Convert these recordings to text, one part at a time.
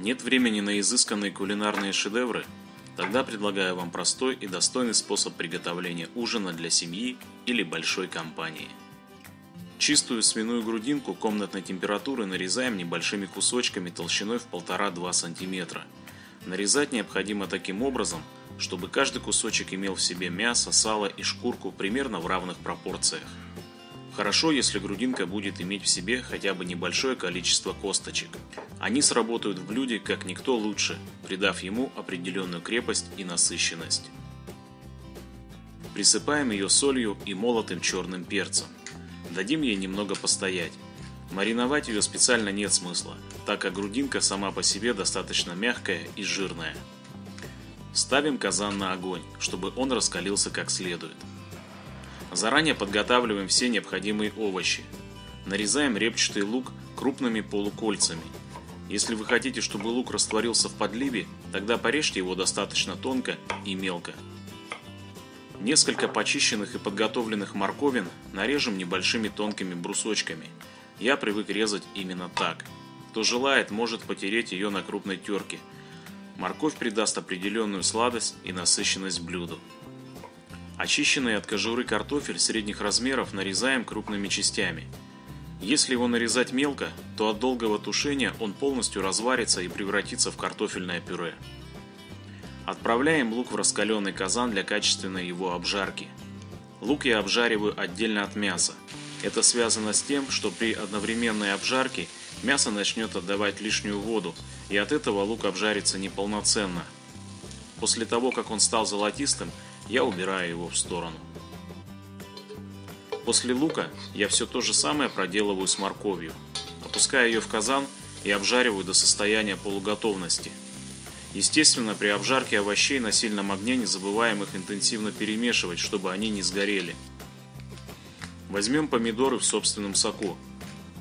Нет времени на изысканные кулинарные шедевры? Тогда предлагаю вам простой и достойный способ приготовления ужина для семьи или большой компании. Чистую свиную грудинку комнатной температуры нарезаем небольшими кусочками толщиной в 1,5–2 см. Нарезать необходимо таким образом, чтобы каждый кусочек имел в себе мясо, сало и шкурку примерно в равных пропорциях. Хорошо, если грудинка будет иметь в себе хотя бы небольшое количество косточек. Они сработают в блюде как никто лучше, придав ему определенную крепость и насыщенность. Присыпаем ее солью и молотым черным перцем. Дадим ей немного постоять. Мариновать ее специально нет смысла, так как грудинка сама по себе достаточно мягкая и жирная. Ставим казан на огонь, чтобы он раскалился как следует. Заранее подготавливаем все необходимые овощи. Нарезаем репчатый лук крупными полукольцами. Если вы хотите, чтобы лук растворился в подливе, тогда порежьте его достаточно тонко и мелко. Несколько почищенных и подготовленных морковин нарежем небольшими тонкими брусочками. Я привык резать именно так. Кто желает, может потереть ее на крупной терке. Морковь придаст определенную сладость и насыщенность блюду. Очищенный от кожуры картофель средних размеров нарезаем крупными частями. Если его нарезать мелко, то от долгого тушения он полностью разварится и превратится в картофельное пюре. Отправляем лук в раскаленный казан для качественной его обжарки. Лук я обжариваю отдельно от мяса. Это связано с тем, что при одновременной обжарке мясо начнет отдавать лишнюю воду, и от этого лук обжарится неполноценно. После того, как он стал золотистым, я убираю его в сторону. После лука я все то же самое проделываю с морковью. Опускаю ее в казан и обжариваю до состояния полуготовности. Естественно, при обжарке овощей на сильном огне не забываем их интенсивно перемешивать, чтобы они не сгорели. Возьмем помидоры в собственном соку.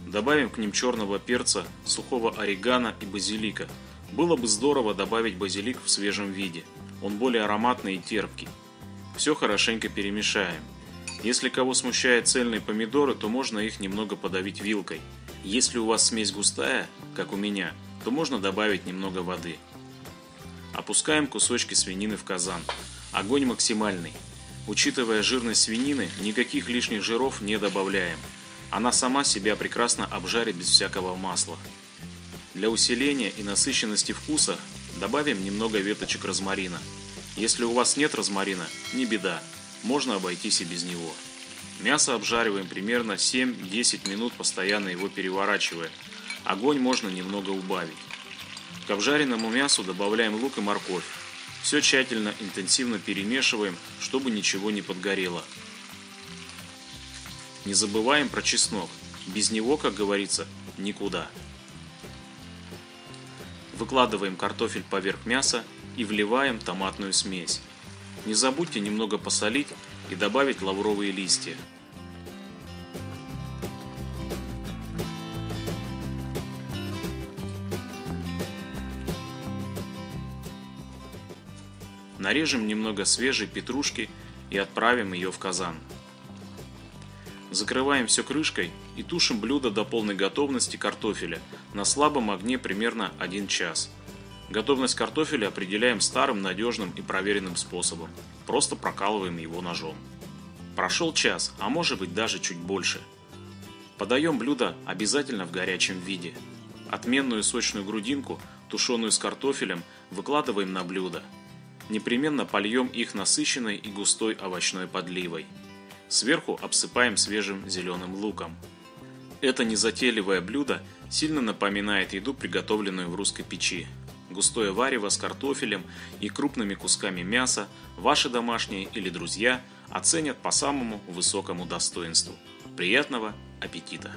Добавим к ним черного перца, сухого орегано и базилика. Было бы здорово добавить базилик в свежем виде. Он более ароматный и терпкий. Все хорошенько перемешаем. Если кого смущают цельные помидоры, то можно их немного подавить вилкой. Если у вас смесь густая, как у меня, то можно добавить немного воды. Опускаем кусочки свинины в казан. Огонь максимальный. Учитывая жирность свинины, никаких лишних жиров не добавляем. Она сама себя прекрасно обжарит без всякого масла. Для усиления и насыщенности вкуса добавим немного веточек розмарина. Если у вас нет розмарина, не беда, можно обойтись и без него. Мясо обжариваем примерно 7–10 минут, постоянно его переворачивая. Огонь можно немного убавить. К обжаренному мясу добавляем лук и морковь. Все тщательно, интенсивно перемешиваем, чтобы ничего не подгорело. Не забываем про чеснок. Без него, как говорится, никуда. Выкладываем картофель поверх мяса и вливаем томатную смесь. Не забудьте немного посолить и добавить лавровые листья. Нарежем немного свежей петрушки и отправим ее в казан. Закрываем все крышкой и тушим блюдо до полной готовности картофеля на слабом огне примерно 1 час. Готовность картофеля определяем старым, надежным и проверенным способом. Просто прокалываем его ножом. Прошел час, а может быть даже чуть больше. Подаем блюдо обязательно в горячем виде. Отменную сочную грудинку, тушеную с картофелем, выкладываем на блюдо. Непременно польем их насыщенной и густой овощной подливой. Сверху обсыпаем свежим зеленым луком. Это незатейливое блюдо сильно напоминает еду, приготовленную в русской печи. Густое варево с картофелем и крупными кусками мяса ваши домашние или друзья оценят по самому высокому достоинству. Приятного аппетита!